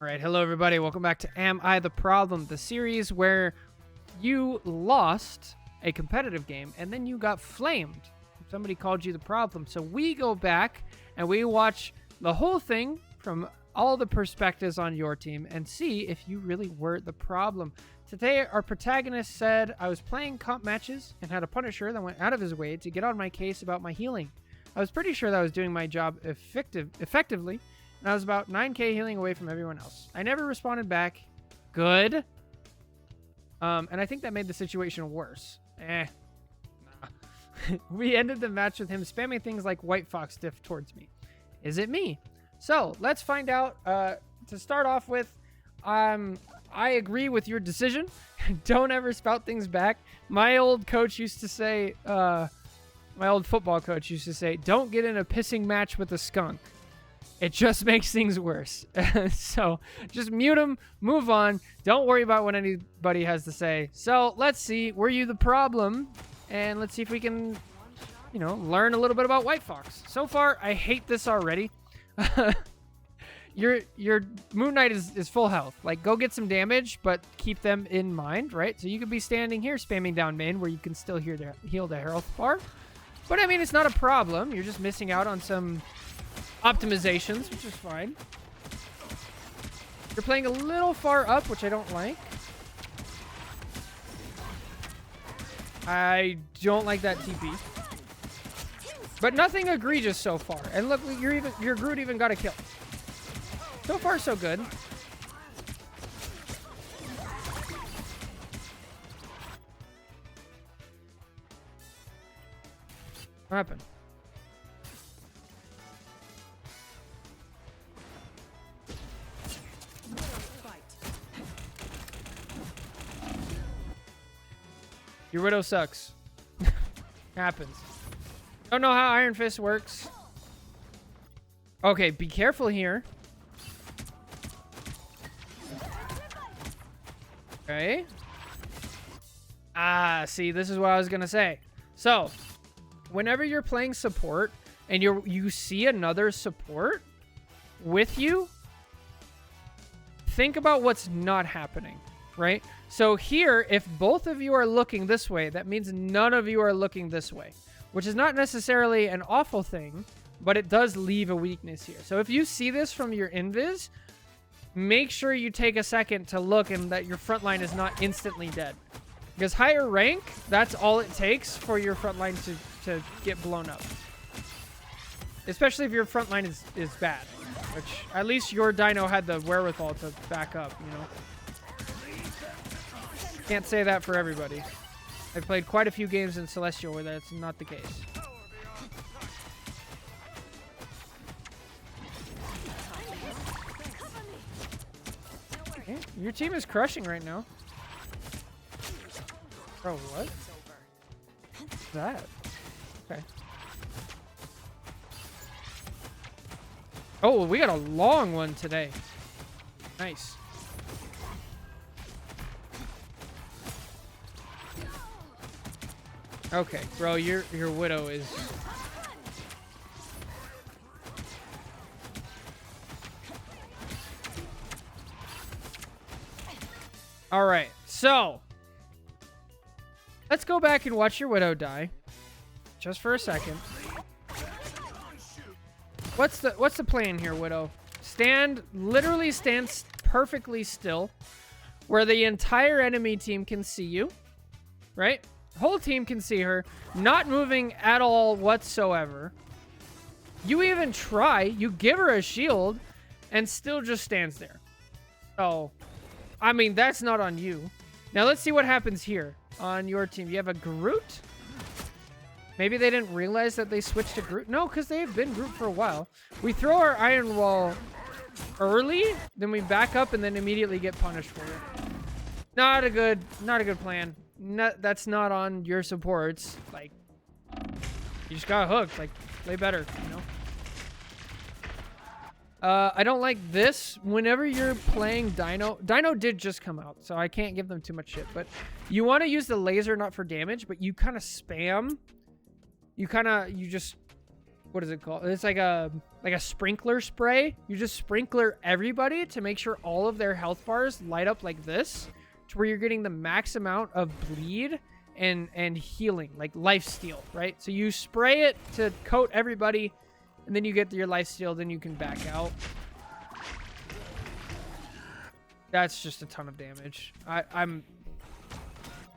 All right, hello everybody. Welcome back to Am I the Problem, the series where you lost a competitive game and then you got flamed. Somebody called you the problem. So we go back and we watch the whole thing from all the perspectives on your team and see if you really were the problem. Today, our protagonist said, I was playing comp matches and had a Punisher that went out of his way to get on my case about my healing. I was pretty sure that I was doing my job effectively, and I was about 9k healing away from everyone else. I never responded back. Good. And I think that made the situation worse. Nah. We ended the match with him spamming things like White Fox diff towards me. Is it me? So, let's find out. To start off with, I agree with your decision. Don't ever spout things back. My old coach used to say, my old football coach used to say, don't get in a pissing match with a skunk. It just makes things worse. So just mute them, move on. Don't worry about what anybody has to say. So let's see, were you the problem? And let's see if we can, learn a little bit about White Fox. So far, I hate this already. Your Moonknight is full health. Like, go get some damage, but keep them in mind, right? So you could be standing here spamming down main where you can still heal the health bar. But I mean, it's not a problem. You're just missing out on some optimizations, which is fine. You're playing a little far up, which I don't like. I don't like that TP. But nothing egregious so far. And look, your Groot even got a kill. So far, so good. What happened? Your Widow sucks. Happens. Don't know how Iron Fist works. Okay, be careful here. Okay. See, this is what I was gonna say. So, whenever you're playing support and you see another support with you, think about what's not happening, right? So here, if both of you are looking this way, that means none of you are looking this way, which is not necessarily an awful thing, but it does leave a weakness here. So if you see this from your invis, make sure you take a second to look and that your front line is not instantly dead. Because higher rank, that's all it takes for your front line to get blown up. Especially if your front line is bad. Which, at least your Dino had the wherewithal to back up, Can't say that for everybody. I've played quite a few games in Celestial where that's not the case. Okay. Your team is crushing right now. Bro, what? What's that? Okay. Oh, we got a long one today. Nice. Okay, bro, your Widow is... Alright, so... let's go back and watch your Widow die. Just for a second. What's the plan here, Widow? Literally stand perfectly still, where the entire enemy team can see you, right? Whole team can see her, not moving at all whatsoever. You even try, you give her a shield, and still just stands there. So, I mean, that's not on you. Now let's see what happens here on your team. You have a Groot? Maybe they didn't realize that they switched to Groot. No, because they've been Groot for a while. We throw our Iron Wall early, then we back up and then immediately get punished for it. Not a good plan. That's not on your supports. Like, you just got hooked. Like, play better, I don't like this. Whenever you're playing Dino did just come out, so I can't give them too much shit. But you want to use the laser not for damage, but you kind of spam. You just what is it called? It's like a sprinkler spray. You just sprinkler everybody to make sure all of their health bars light up like this, to where you're getting the max amount of bleed and healing, like life steal, right? So you spray it to coat everybody, and then you get your life steal, then you can back out. That's just a ton of damage.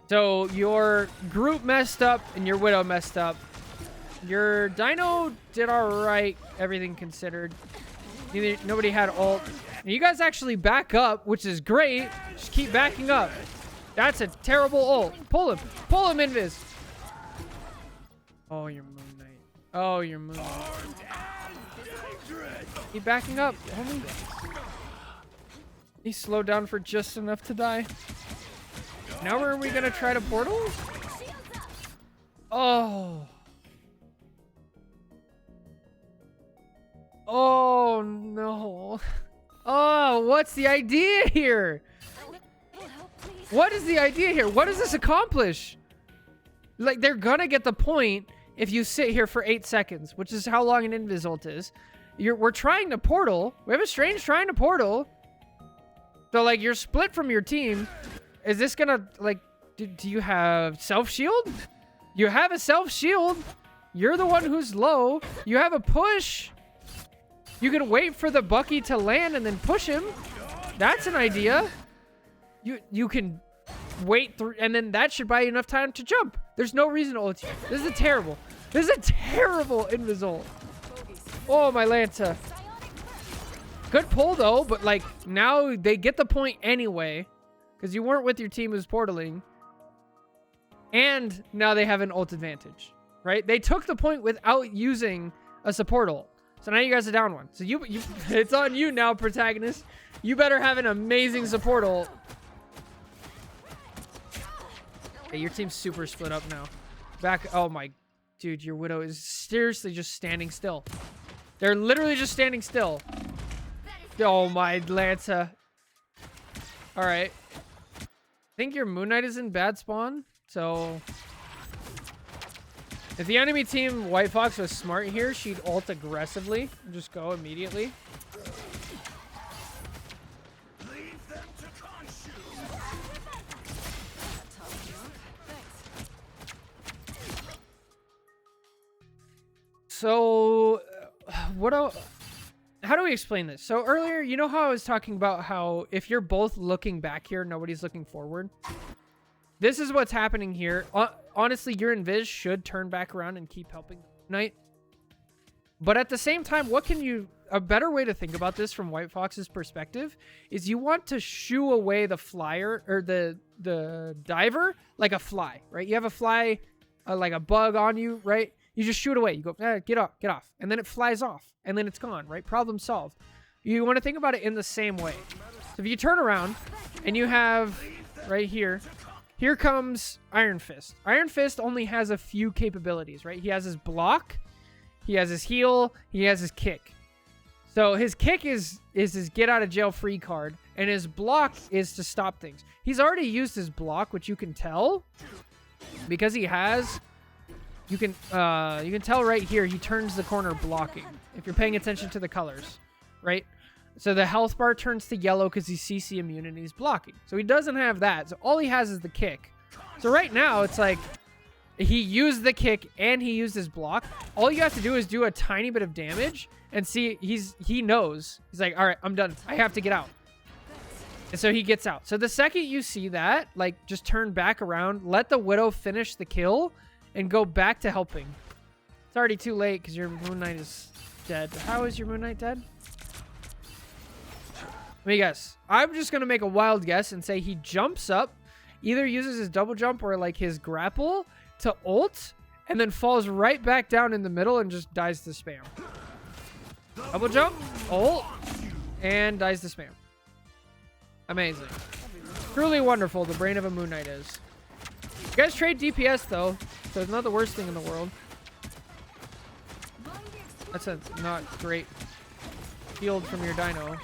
So your group messed up and your Widow messed up. Your Dino did alright, everything considered. Nobody had ult. And you guys actually back up, which is great. Just keep backing up. That's a terrible ult. Pull him. Pull him, Invis. Oh, your Moonknight. Oh, your Moonknight. Keep backing up, homie. He slowed down for just enough to die. Now are we gonna try to portal? Oh. Oh no. Oh, what's the idea here? What is the idea here? What does this accomplish? Like, they're gonna get the point if you sit here for 8 seconds, which is how long an invis ult is. We're trying to portal. We have a strange trying to portal. So, like, you're split from your team. Is this gonna, like, do you have self-shield? You have a self-shield. You're the one who's low. You have a push. You can wait for the Bucky to land and then push him. That's an idea. You can wait through, and then that should buy you enough time to jump. There's no reason to ult you. This is a terrible invis ult. Oh, my Lanta. Good pull, though, but, like, now they get the point anyway, because you weren't with your team who's portaling. And now they have an ult advantage, right? They took the point without using a support ult. So now you guys are down one. So you it's on you now, protagonist. You better have an amazing support ult. Okay, your team's super split up now. Back. Oh, my. Dude, your Widow is seriously just standing still. They're literally just standing still. Oh, my Lanta. All right. I think your Moonknight is in bad spawn. So if the enemy team White Fox was smart here, she'd ult aggressively and just go immediately. So how do we explain this? So earlier, you know how I was talking about how if you're both looking back here, nobody's looking forward? This is what's happening here. Honestly, your Invis should turn back around and keep helping Knight. But at the same time, a better way to think about this from White Fox's perspective is you want to shoo away the flyer or the diver like a fly, right? You have a fly, like a bug on you, right? You just shoot away. You go, get off. And then it flies off. And then it's gone, right? Problem solved. You want to think about it in the same way. So if you turn around and you have right here, here comes Iron Fist. Iron Fist only has a few capabilities, right? He has his block. He has his heal. He has his kick. So his kick is his get out of jail free card. And his block is to stop things. He's already used his block, which you can tell. Because he has... You can tell right here, he turns the corner blocking. If you're paying attention to the colors, right? So the health bar turns to yellow because he's CC immune and he's blocking. So he doesn't have that. So all he has is the kick. So right now, it's like he used the kick and he used his block. All you have to do is do a tiny bit of damage and see he knows. He's like, all right, I'm done. I have to get out. And so he gets out. So the second you see that, like, just turn back around, let the Widow finish the kill, and go back to helping. It's already too late because your Moonknight is dead. How is your Moonknight dead? Let me guess. I'm just going to make a wild guess and say he jumps up, either uses his double jump or like his grapple to ult, and then falls right back down in the middle and just dies to spam. Double jump, ult, and dies to spam. Amazing. Truly wonderful, the brain of a Moonknight is. You guys trade DPS though, so it's not the worst thing in the world. That's a not great field from your Dino.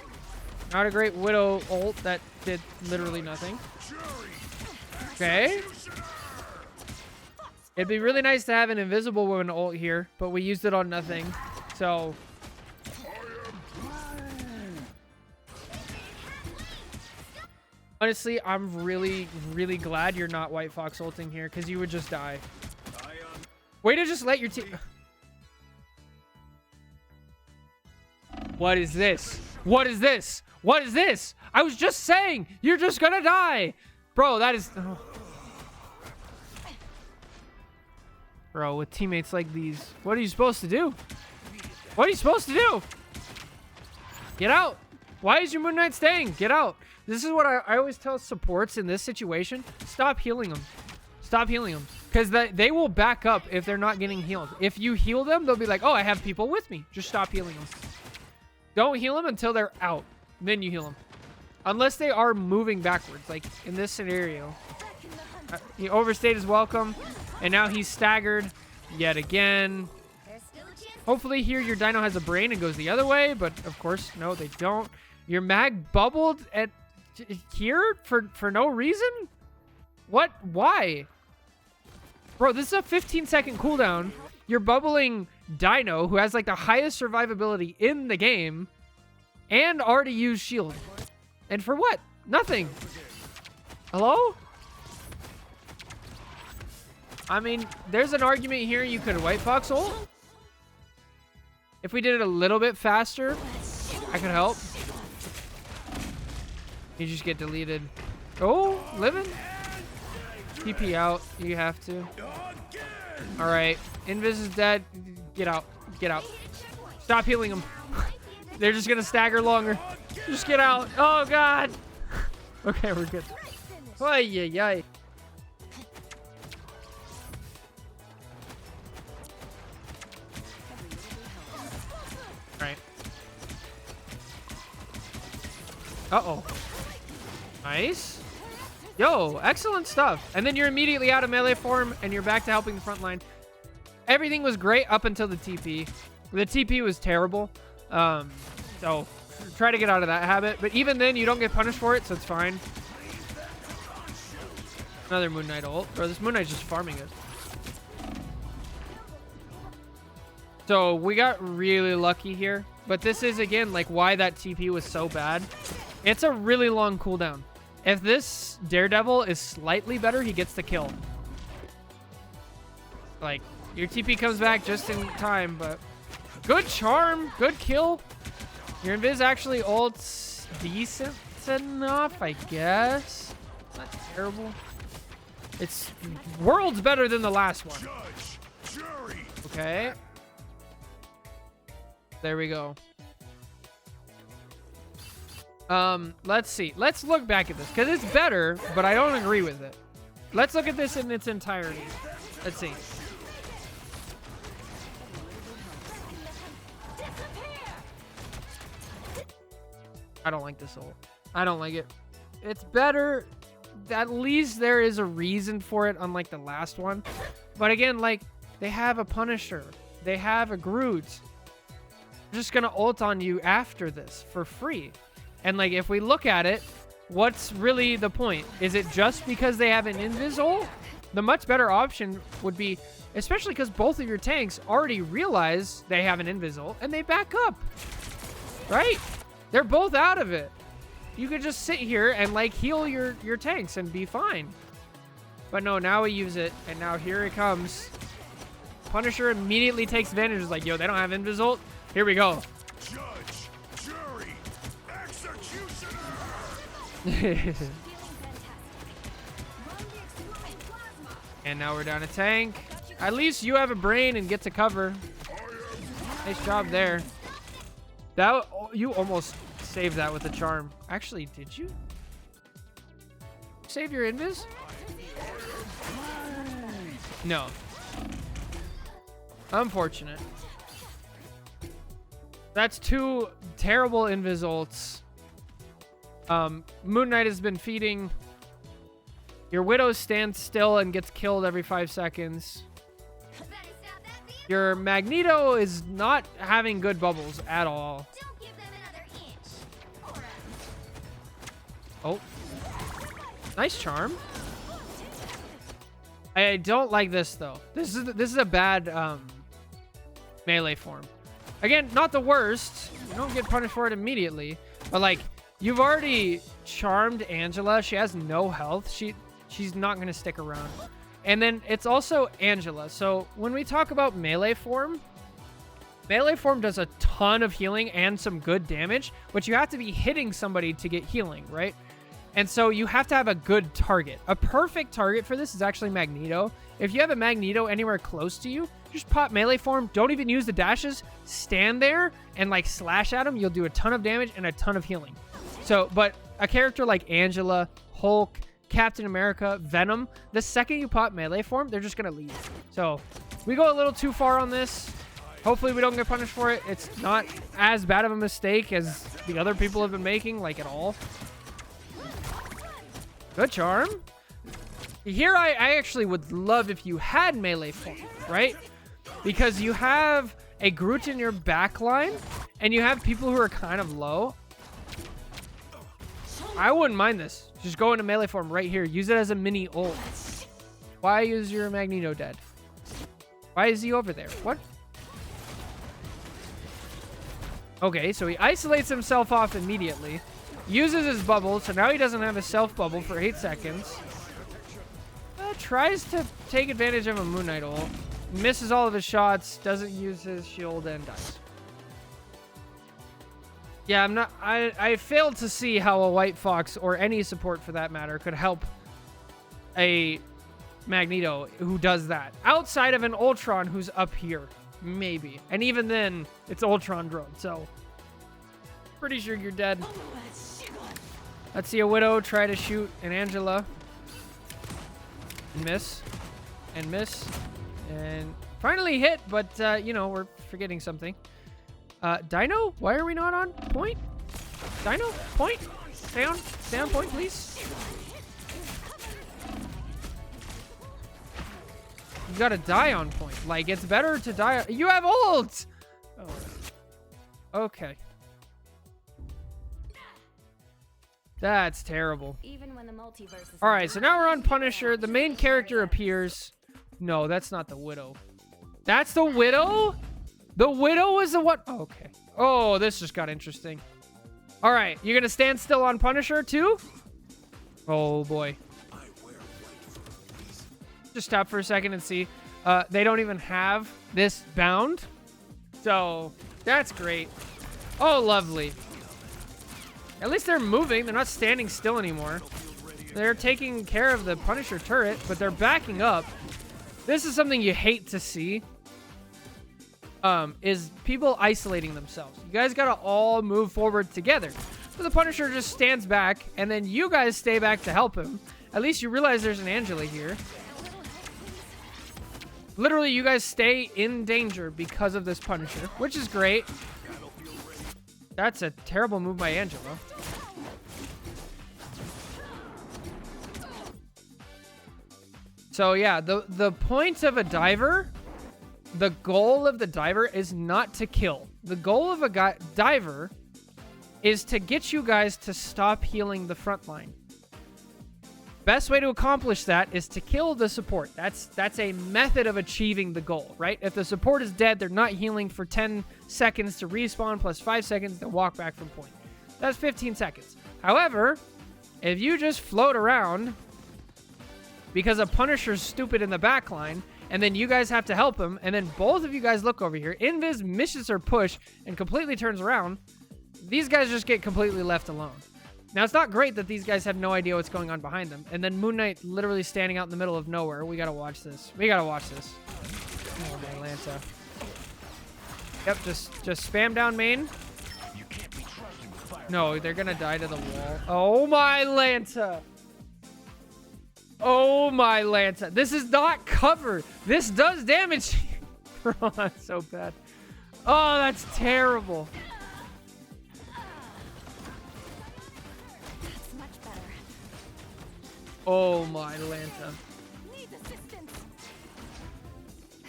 Not a great Widow ult that did literally nothing. Okay. It'd be really nice to have an invisible woman ult here, but we used it on nothing. So honestly, I'm really, really glad you're not White Fox ulting here, because you would just die. Way to just let your team... What is this? What is this? What is this? I was just saying, you're just gonna die. Bro, that is... Oh. Bro, with teammates like these, what are you supposed to do? What are you supposed to do? Get out. Why is your Moonknight staying? Get out. This is what I always tell supports in this situation. Stop healing them. Stop healing them. Because they will back up if they're not getting healed. If you heal them, they'll be like, oh, I have people with me. Just stop healing them. Don't heal them until they're out. Then you heal them. Unless they are moving backwards. Like in this scenario. He overstayed his welcome. And now he's staggered yet again. Hopefully here your dino has a brain and goes the other way. But of course, no, they don't. Your mag bubbled at here for no reason? What? Why? Bro, this is a 15-second cooldown. You're bubbling Dino, who has like the highest survivability in the game, and already used shield. And for what? Nothing. Hello? I mean, there's an argument here you could White Fox ult. If we did it a little bit faster, I could help. You just get deleted. Oh, living? TP out. You have to. All right. Invis is dead. Get out. Get out. Stop healing them. They're just going to stagger longer. Just get out. Oh, God. Okay, we're good. Ay, ay, ay. All right. Uh-oh. Nice. Yo, excellent stuff. And then you're immediately out of melee form, and you're back to helping the front line. Everything was great up until the TP. The TP was terrible. So try to get out of that habit. But even then, you don't get punished for it, so it's fine. Another Moonknight ult. Bro, this Moonknight's just farming it. So we got really lucky here. But this is, again, like why that TP was so bad. It's a really long cooldown. If this Daredevil is slightly better, he gets the kill. Like, your TP comes back just in time, but... Good charm. Good kill. Your invis actually ults decent enough, I guess. Not terrible. It's worlds better than the last one. Okay. There we go. Let's see. Let's look back at this, because it's better, but I don't agree with it. Let's look at this in its entirety. Let's see. I don't like this ult. I don't like it. It's better. At least there is a reason for it, unlike the last one. But again, like, they have a Punisher. They have a Groot. They're just gonna ult on you after this for free. And like, if we look at it, what's really the point? Is it just because they have an invis ult? The much better option would be, especially because both of your tanks already realize they have an invis ult and they back up, right? They're both out of it. You could just sit here and like heal your tanks and be fine. But no, now we use it, and now here it comes. Punisher immediately takes advantage. Is like, yo, they don't have invis ult. Here we go. And now we're down a tank. At least you have a brain and get to cover. Nice job there. That you almost saved that with a charm. Actually, did you save your invis? No. Unfortunate. That's two terrible invis ults. Moonknight has been feeding. Your Widow stands still and gets killed every 5 seconds. Your Magneto is not having good bubbles at all. Oh. Nice charm. I don't like this though. This is a bad melee form. Again, not the worst. You don't get punished for it immediately, but like you've already charmed Angela. She has no health. She's not gonna stick around. And then it's also Angela. So when we talk about melee form does a ton of healing and some good damage, but you have to be hitting somebody to get healing, right? And so you have to have a good target. A perfect target for this is actually Magneto. If you have a Magneto anywhere close to you, just pop melee form. Don't even use the dashes. Stand there and like slash at him. You'll do a ton of damage and a ton of healing. So, but a character like Angela, Hulk, Captain America, Venom, the second you pop melee form, they're just going to leave. So we go a little too far on this. Hopefully we don't get punished for it. It's not as bad of a mistake as the other people have been making, like at all. Good charm. Here, I actually would love if you had melee form, right? Because you have a Groot in your back line, and you have people who are kind of low. I wouldn't mind this. Just go into melee form right here. Use it as a mini ult. Why is your Magneto dead? Why is he over there? What? Okay, so he isolates himself off immediately. Uses his bubble, so now he doesn't have a self bubble for 8 seconds. Tries to take advantage of a Moonknight ult. Misses all of his shots, doesn't use his shield, and dies. Yeah, I failed to see how a White Fox, or any support for that matter, could help a Magneto who does that. Outside of an Ultron who's up here. Maybe. And even then, it's Ultron drone, so pretty sure you're dead. Let's see a Widow try to shoot an Angela. And miss. And miss. And finally hit, but, you know, we're forgetting something. Dino? Why are we not on point? Dino? Point? Stay on point, please. You gotta die on point. Like, it's better to die. You have ult! Oh. Okay. That's terrible. Even when the multiverse is all right, so now we're on Punisher. The main character appears. No, that's not the Widow. That's the Widow? The Widow is the one. Oh, okay. Oh, this just got interesting. All right, you're gonna stand still on Punisher too? Oh boy. Just stop for a second and see. They don't even have this bound, so that's great. Oh, lovely. At least they're moving. They're not standing still anymore. They're taking care of the Punisher turret, but they're backing up. This is something you hate to see. Is people isolating themselves. You guys gotta all move forward together. So the Punisher just stands back, and then you guys stay back to help him. At least you realize there's an Angela here. Literally, you guys stay in danger because of this Punisher, which is great. That's a terrible move by Angela. So yeah, the point of a diver, the goal of the diver is not to kill. The goal of a diver is to get you guys to stop healing the front line. Best way to accomplish that is to kill the support. That's a method of achieving the goal, right? If the support is dead, they're not healing for 10 seconds to respawn plus 5 seconds to walk back from point. That's 15 seconds. However, if you just float around because a Punisher's stupid in the back line, and then you guys have to help him, and then both of you guys look over here, Invis misses her push and completely turns around, these guys just get completely left alone. Now, it's not great that these guys have no idea what's going on behind them. And then Moonknight literally standing out in the middle of nowhere. We gotta watch this. We gotta watch this. Oh, my Atlanta. Yep, just spam down main. No, they're gonna die to the wall. Oh, my Lanta. Oh, my Lanta. This is not cover. This does damage. Oh, that's so bad. Oh, that's terrible. Oh my Lanta.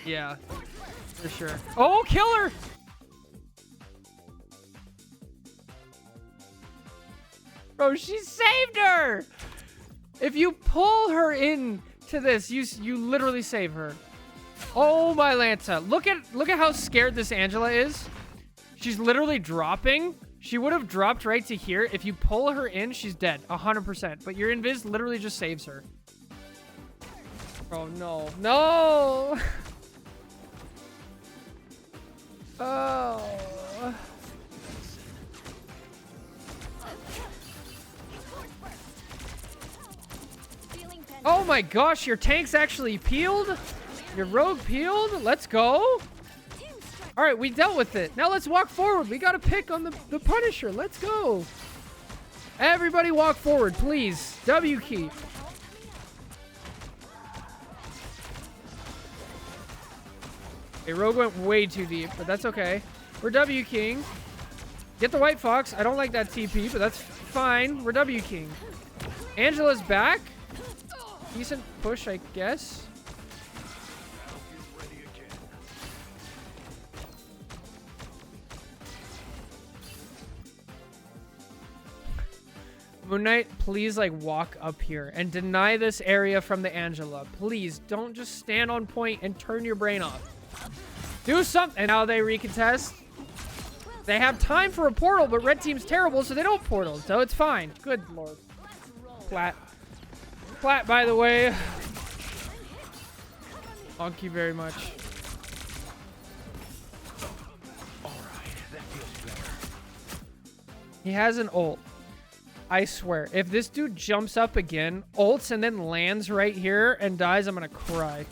Yeah, for sure. Oh, kill her! Bro, she saved her! If you pull her in to this. You literally save her. Oh my Lanta. Look at how scared this Angela is. She's literally dropping. She would have dropped right to here. If you pull her in, she's dead. 100%. But your invis literally just saves her. Oh no. No! Oh. Oh my gosh, your tank's actually peeled? Your rogue peeled? Let's go. All right, we dealt with it. Now let's walk forward. We got to pick on the Punisher. Let's go. Everybody walk forward, please. W key. Okay, rogue went way too deep, but that's okay. We're W keying. Get the White Fox. I don't like that TP, but that's fine. We're W keying. Angela's back. Decent push, I guess. Moonknight, please like walk up here and deny this area from the Angela. Please don't just stand on point and turn your brain off. Do something. And now they recontest. They have time for a portal, but red team's terrible, so they don't portal. So it's fine. Good lord. Flat. Flat, by the way. Thank you very much. Alright, that feels better. He has an ult. I swear, if this dude jumps up again, ults, and then lands right here and dies, I'm gonna cry.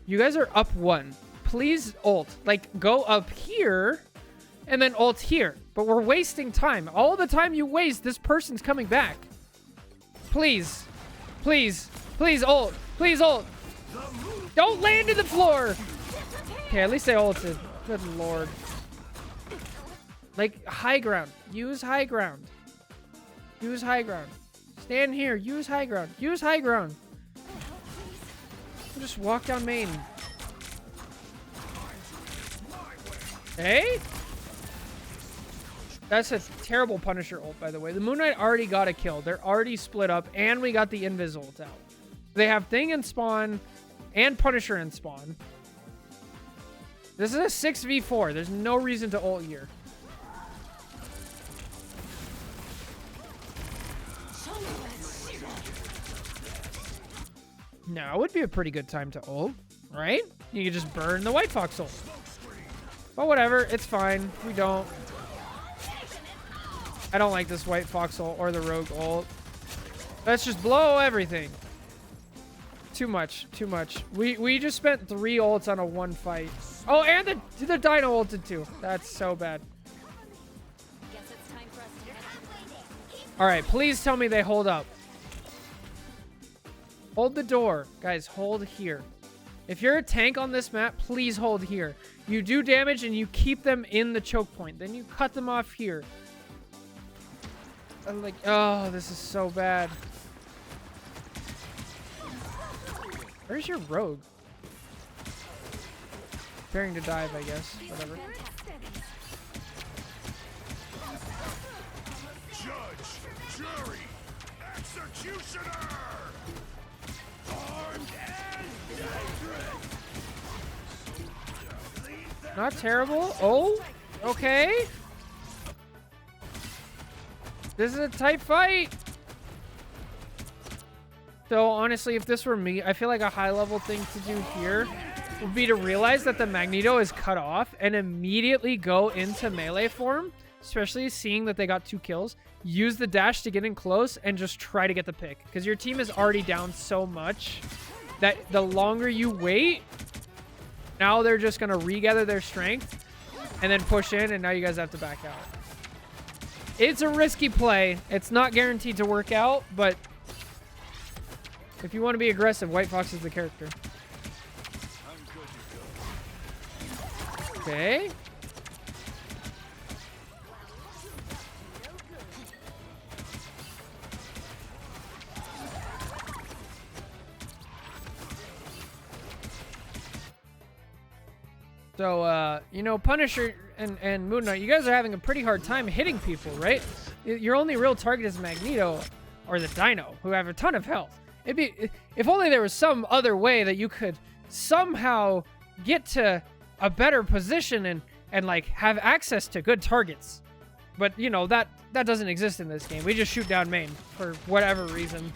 You guys are up 1. Please ult. Like, go up here and then ult here. But we're wasting time. All the time you waste, this person's coming back. Please. Please. Please ult. Please ult. Don't land to the floor. Okay, at least they ulted. Good lord. Like, high ground. Use high ground. Use high ground. Stand here. Use high ground. Use high ground. Just walk down main. Hey? That's a terrible Punisher ult, by the way. The Moonknight already got a kill. They're already split up, and we got the Invis ult out. They have Thing in spawn and Punisher in spawn. This is a 6v4. There's no reason to ult here. Now would be a pretty good time to ult, right? You could just burn the White Fox ult. But whatever, it's fine. We don't. I don't like this White Fox ult or the Rogue ult. Let's just blow everything. Too much, too much. We just spent 3 ults on a 1 fight. Oh, and the Dino ulted too. That's so bad. All right, please tell me they hold up. Hold the door. Guys, hold here. If you're a tank on this map, please hold here. You do damage and you keep them in the choke point. Then you cut them off here. I'm like, oh, this is so bad. Where's your rogue? Preparing to dive, I guess. Whatever. Judge, jury, executioner! Armed and dangerous! Not terrible. Oh, okay. This is a tight fight. So honestly, if this were me, I feel like a high level thing to do here would be to realize that the Magneto is cut off and immediately go into melee form, especially seeing that they got 2 kills. Use the dash to get in close and just try to get the pick, because your team is already down so much that the longer you wait, now they're just going to regather their strength and then push in, and now you guys have to back out. It's a risky play. It's not guaranteed to work out, but if you want to be aggressive, White Fox is the character. Okay. So, you know, Punisher, and Moonknight, you guys are having a pretty hard time hitting people, right? Your only real target is Magneto or the Dino, who have a ton of health. It'd be, if only there was some other way that you could somehow get to a better position and like have access to good targets. But you know, that doesn't exist in this game. We just shoot down main for whatever reason.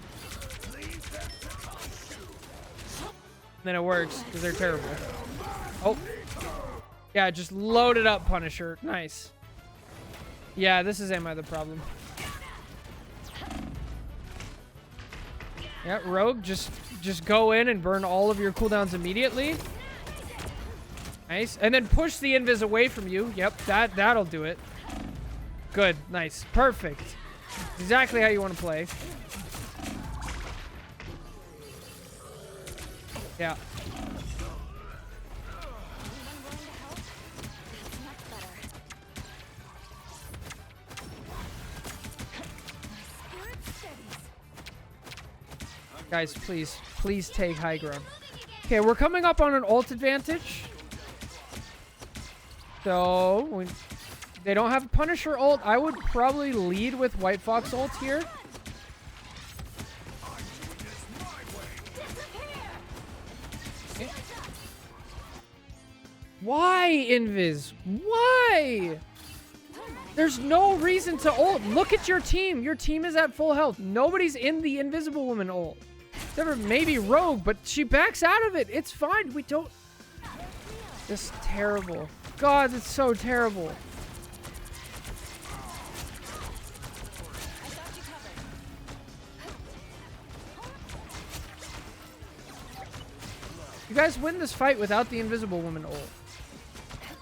And then it works because they're terrible. Oh. Yeah, just load it up, Punisher. Nice. Yeah, this is Am I the Problem. Yeah, Rogue, just go in and burn all of your cooldowns immediately. Nice. And then push the invis away from you. Yep, that'll do it. Good. Nice. Perfect. Exactly how you want to play. Yeah. Guys, please take high ground. Okay, we're coming up on an ult advantage. So, they don't have Punisher ult. I would probably lead with White Fox ult here. Okay. Why, Invis? Why? There's no reason to ult. Look at your team. Your team is at full health. Nobody's in the Invisible Woman ult. Except for maybe Rogue, but she backs out of it. It's fine. We don't... This is terrible. God, it's so terrible. You guys win this fight without the Invisible Woman ult.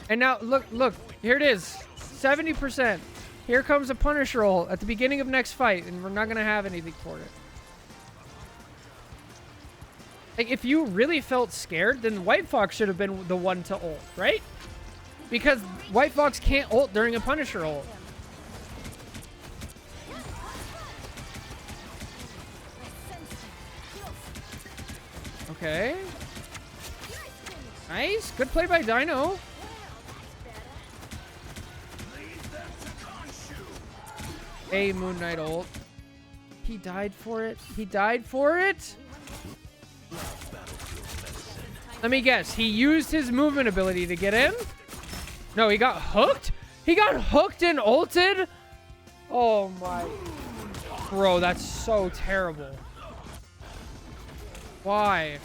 And now, look. Here it is. 70%. Here comes a Punisher ult at the beginning of next fight, and we're not going to have anything for it. Like, if you really felt scared, then White Fox should have been the one to ult, right? Because White Fox can't ult during a Punisher ult. Okay. Nice. Good play by Dino. A Moonknight ult. He died for it. He died for it. Let me guess. He used his movement ability to get in? No, he got hooked? He got hooked and ulted? Oh my. Bro, that's so terrible. Why?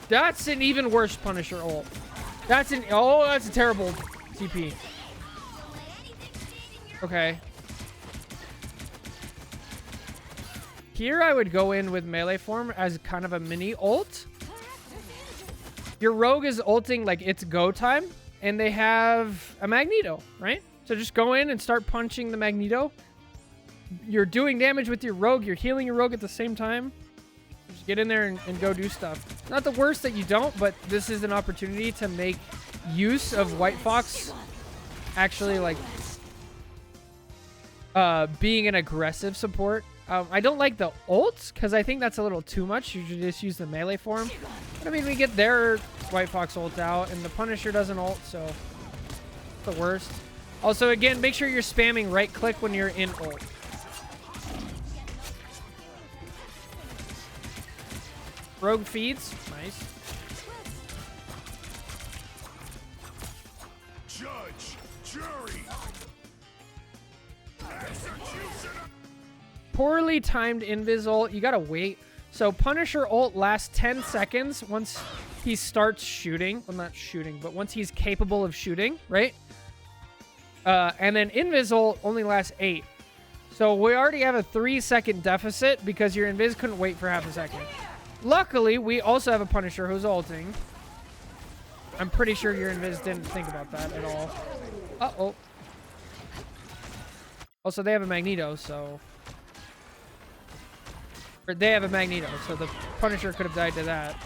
That's an even worse Punisher ult. That's a terrible TP. Okay. Here I would go in with melee form as kind of a mini ult. Your Rogue is ulting like it's go time, and they have a Magneto, right? So just go in and start punching the Magneto. You're doing damage with your Rogue. You're healing your Rogue at the same time. Just get in there and go do stuff. Not the worst that you don't, but this is an opportunity to make use of White Fox actually like being an aggressive support. I don't like the ults because I think that's a little too much. You should just use the melee form. But I mean, we get their White Fox ult out, and the Punisher doesn't ult, so it's the worst. Also, again, make sure you're spamming right click when you're in ult. Rogue feeds. Nice. Judge, jury, executioner. Poorly timed invis ult. You gotta wait. So Punisher ult lasts 10 seconds once he starts shooting. Well, not shooting, but once he's capable of shooting, right? And then invis ult only lasts 8. So we already have a 3-second deficit because your invis couldn't wait for half a second. Luckily, we also have a Punisher who's ulting. I'm pretty sure your invis didn't think about that at all. Uh-oh. Also, they have a Magneto, so... Or they have a Magneto, so the Punisher could have died to that.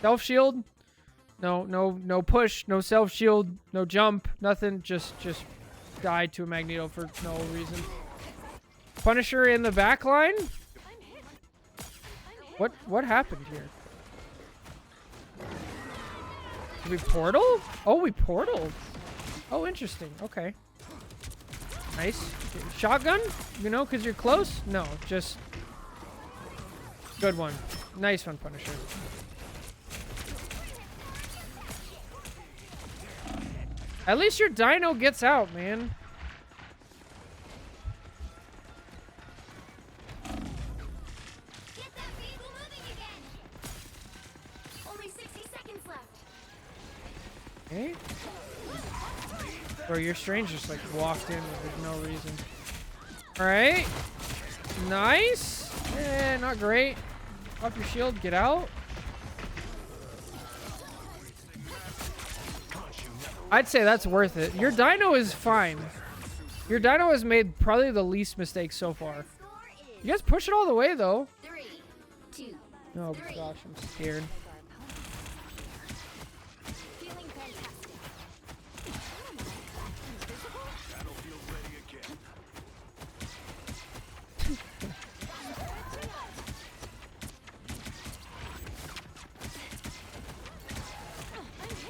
Self-shield? No push, no self-shield, no jump, nothing. Just died to a Magneto for no reason. Punisher in the back line? What happened here? Did we portal? Oh, we portaled. Oh, interesting. Okay. Nice. Shotgun? You know, because you're close? No, just... Good one. Nice one, Punisher. At least your dino gets out, man. Get that vehicle moving again. Only 60 seconds left. Okay. Bro, your strange just like walked in with no reason. Alright. Nice. Eh, not great. Off your shield, get out. I'd say that's worth it. Your dino is fine. Your dino has made probably the least mistakes so far. You guys push it all the way though. 3, 2, Oh gosh, I'm scared. feeling fantastic. Battlefield ready again.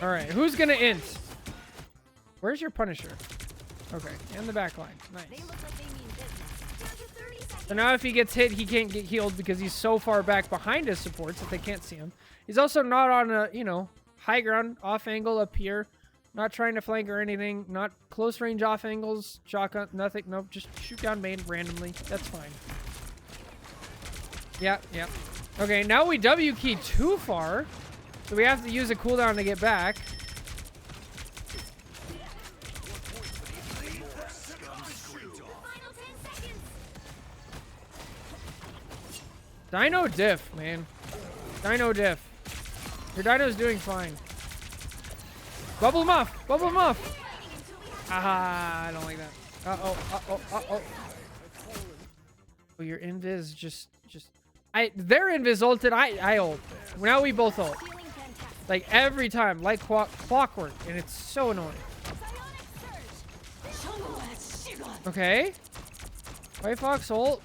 All right, who's gonna int? Where's your Punisher? Okay, in the back line. Nice. They look like they mean business. Down to 30 seconds. So now if he gets hit, he can't get healed because he's so far back behind his supports that they can't see him. He's also not on a, you know, high ground, off angle up here. Not trying to flank or anything. Not close range off angles. Shotgun, nothing. Nope, just shoot down main randomly. That's fine. Yeah, yeah. Okay, now we W key too far. So we have to use a cooldown to get back. Final 10 seconds. Dino diff, man. Dino diff. Your dino's doing fine. Bubble him off! Bubble him off! Ah, I don't like that. Uh-oh, uh-oh, uh-oh. Oh, your invis just... Their invis ulted, I ult. Now we both ult. Feeling fantastic. Like, every time. Like clockwork. And it's so annoying. Psionic surge. Okay. White Fox ult.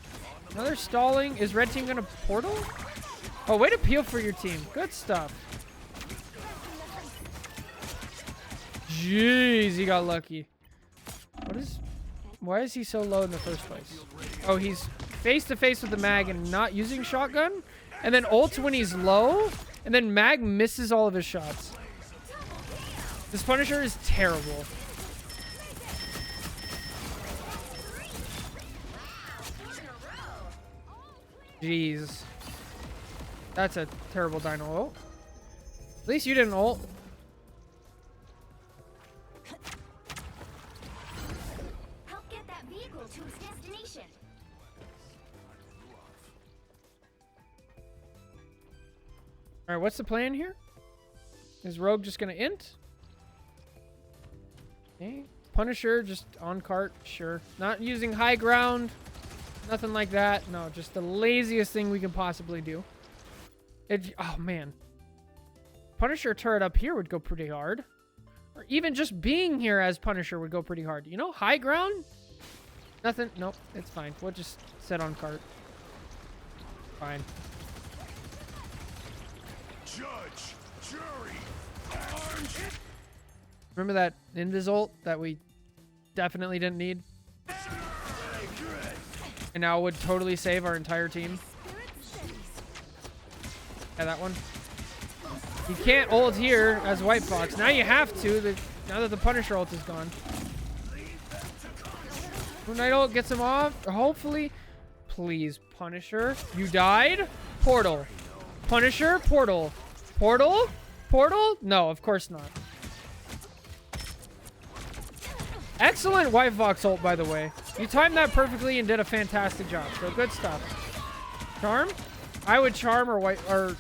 Another stalling. Is red team gonna portal? Oh, way to peel for your team. Good stuff. Jeez, he got lucky. Why is he so low in the first place? Oh, he's face to face with the mag and not using shotgun, and then ults when he's low, and then mag misses all of his shots. This Punisher is terrible. Jeez. That's a terrible dino ult. At least you didn't ult. Help get that vehicle to its destination. Alright, what's the plan here? Is Rogue just gonna int? Okay. Punisher just on cart, sure. Not using high ground. Nothing like that. No, just the laziest thing we can possibly do. Oh, man. Punisher turret up here would go pretty hard. Or even just being here as Punisher would go pretty hard. You know, high ground? Nothing. Nope, it's fine. We'll just sit on cart. Fine. Judge, jury, armed. Remember that invis ult that we definitely didn't need? And now would totally save our entire team. Yeah, that one. You can't ult here as White Fox. Now you have to, now that the Punisher ult is gone. Moonknight ult gets him off. Hopefully. Please, Punisher. You died? Portal. Punisher, portal. Portal? Portal? No, of course not. Excellent White Fox ult, by the way. You timed that perfectly and did a fantastic job. So good stuff. Charm? I would charm or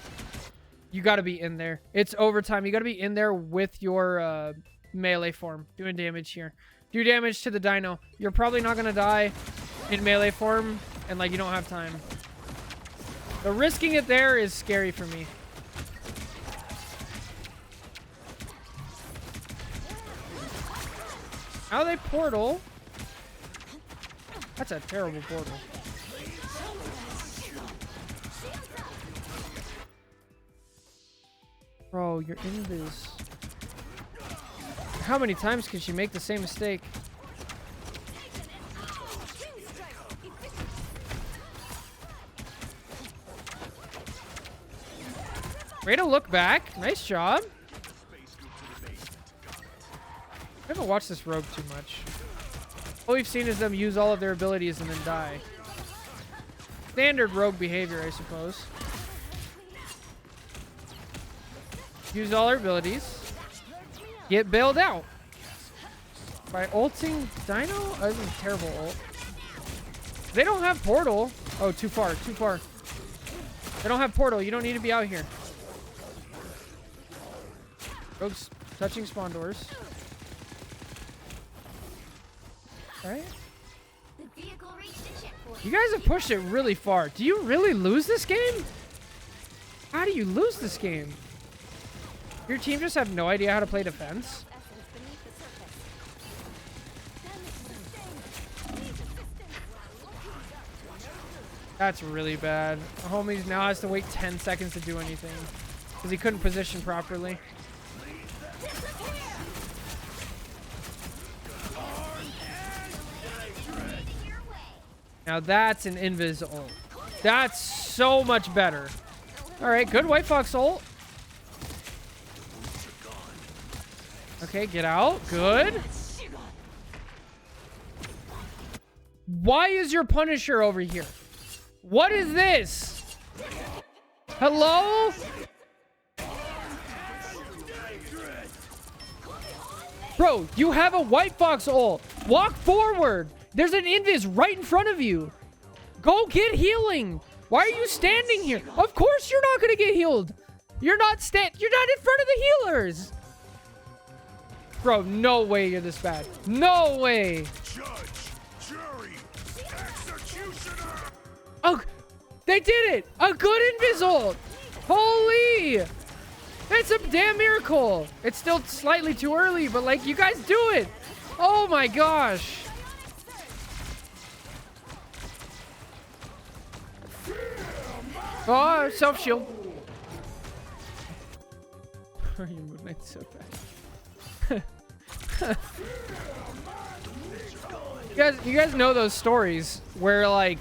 you got to be in there. It's overtime. You got to be in there with your melee form doing damage here. Do damage to the dino. You're probably not going to die in melee form and like you don't have time. The risking it there is scary for me. How they portal? That's a terrible portal. Bro, your invis. How many times can she make the same mistake? Way to look back. Nice job. I haven't watched this rogue too much. All we've seen is them use all of their abilities and then die. Standard rogue behavior, I suppose. Use all our abilities. Get bailed out. By ulting Dino? That was a terrible ult. They don't have portal. Oh, too far, too far. They don't have portal. You don't need to be out here. Rogue's touching spawn doors. Alright. You guys have pushed it really far. Do you really lose this game? How do you lose this game? Your team just have no idea how to play defense? That's really bad. Homies now has to wait 10 seconds to do anything. Because he couldn't position properly. Now that's an invis ult. That's so much better. Alright, good White Fox ult. Okay, get out. Good. Why is your Punisher over here? What is this? Hello? Bro, you have a White Fox ult. Walk forward. There's an invis right in front of you. Go get healing. Why are you standing here? Of course you're not going to get healed. You're not in front of the healers. Bro, no way you're this bad. No way. Judge, jury, executioner. Oh, they did it. A good invis ult. Holy. It's a damn miracle. It's still slightly too early, but like, you guys do it. Oh my gosh. Oh, self-shield. Your Moonknight's so bad. You guys know those stories where like,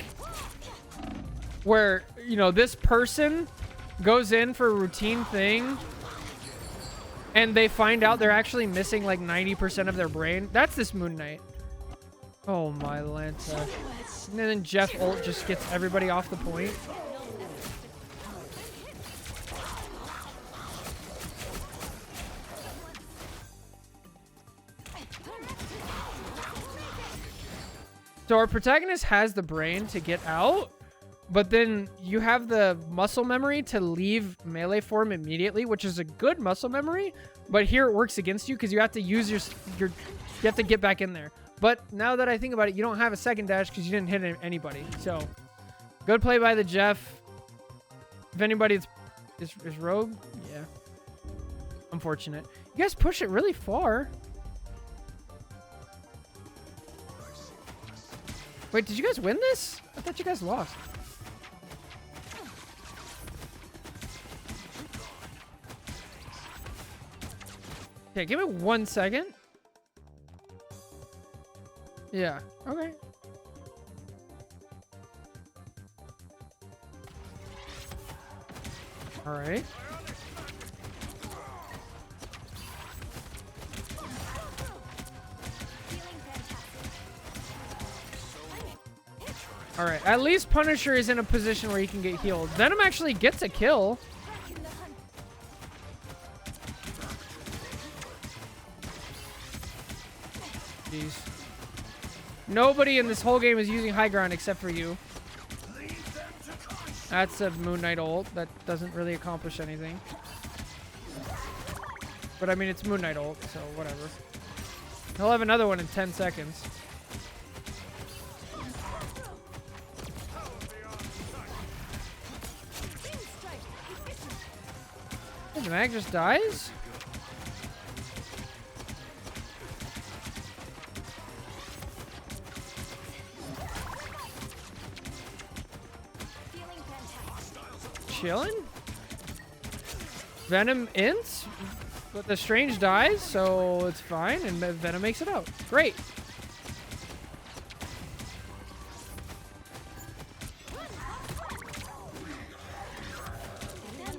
you know, this person goes in for a routine thing and they find out they're actually missing like 90% of their brain. That's this Moonknight. Oh my Lanta. And then Jeff ult just gets everybody off the point. So our protagonist has the brain to get out, but then you have the muscle memory to leave melee form immediately, which is a good muscle memory, but here it works against you because you have to use you have to get back in there. But now that I think about it, you don't have a second dash because you didn't hit anybody. So good play by the Jeff. If anybody is rogue, yeah. Unfortunate. You guys push it really far. Wait, did you guys win this? I thought you guys lost. Okay, give me 1 second. Yeah, okay. All right. All right, at least Punisher is in a position where he can get healed. Venom actually gets a kill. Jeez. Nobody in this whole game is using high ground except for you. That's a Moonknight ult. That doesn't really accomplish anything. But I mean, it's Moonknight ult, so whatever. He'll have another one in 10 seconds. The mag just dies? Chilling? Venom ints? But the Strange dies, so it's fine, and Venom makes it out. Great.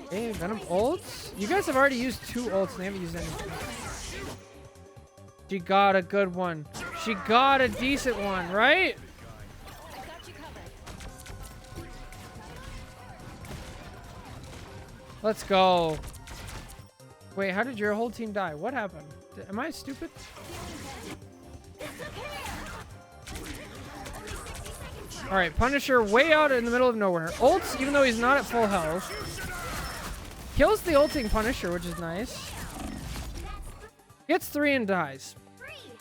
Okay, Venom ults. You guys have already used 2 ults, and they haven't used anything. She got a good one. She got a decent one, right? Let's go. Wait, how did your whole team die? What happened? Am I stupid? Alright, Punisher way out in the middle of nowhere. Ults, even though he's not at full health. Kills the ulting Punisher, which is nice. Gets 3 and dies.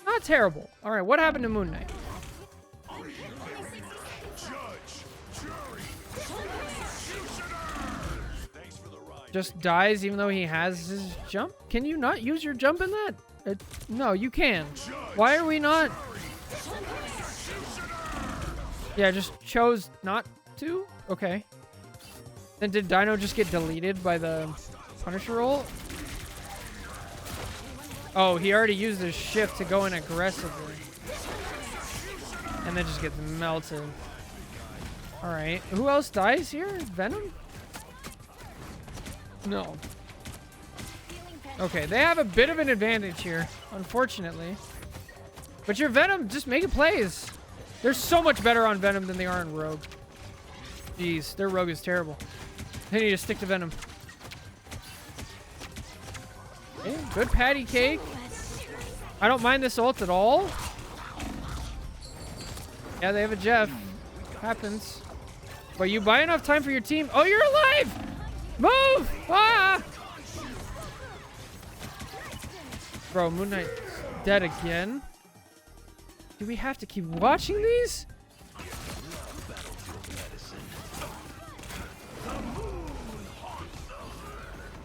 Not terrible. Alright, what happened to Moonknight? Just dies even though he has his jump? Can you not use your jump in that? No, you can. Why are we not? Yeah, just chose not to? Okay. Then did Dino just get deleted by the Punisher roll? Oh, he already used his shift to go in aggressively. And then just gets melted. Alright. Who else dies here? Venom? No. Okay, they have a bit of an advantage here, unfortunately. But your Venom, just making plays. They're so much better on Venom than they are on Rogue. Jeez, their Rogue is terrible. They need to stick to Venom. Okay, good patty cake. I don't mind this ult at all. Yeah, they have a Jeff. Happens. But you buy enough time for your team. Oh, you're alive! Move! Ah! Bro, Moonknight dead again. Do we have to keep watching these?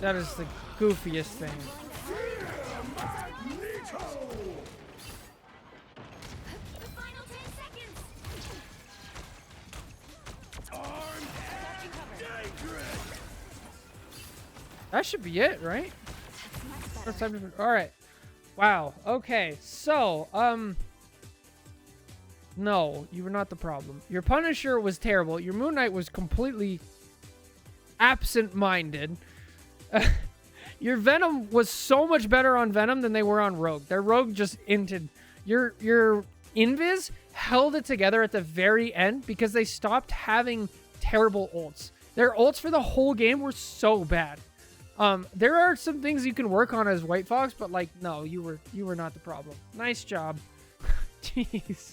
That is the goofiest thing. That should be it, right? All right. Wow. Okay. So, no, you were not the problem. Your Punisher was terrible. Your Moonknight was completely absent-minded. Your Venom was so much better on Venom than they were on Rogue. Their Rogue just inted. Your Invis held it together at the very end because they stopped having terrible ults. Their ults for the whole game were so bad. There are some things you can work on as White Fox, but like, no, you were not the problem. Nice job. Jeez.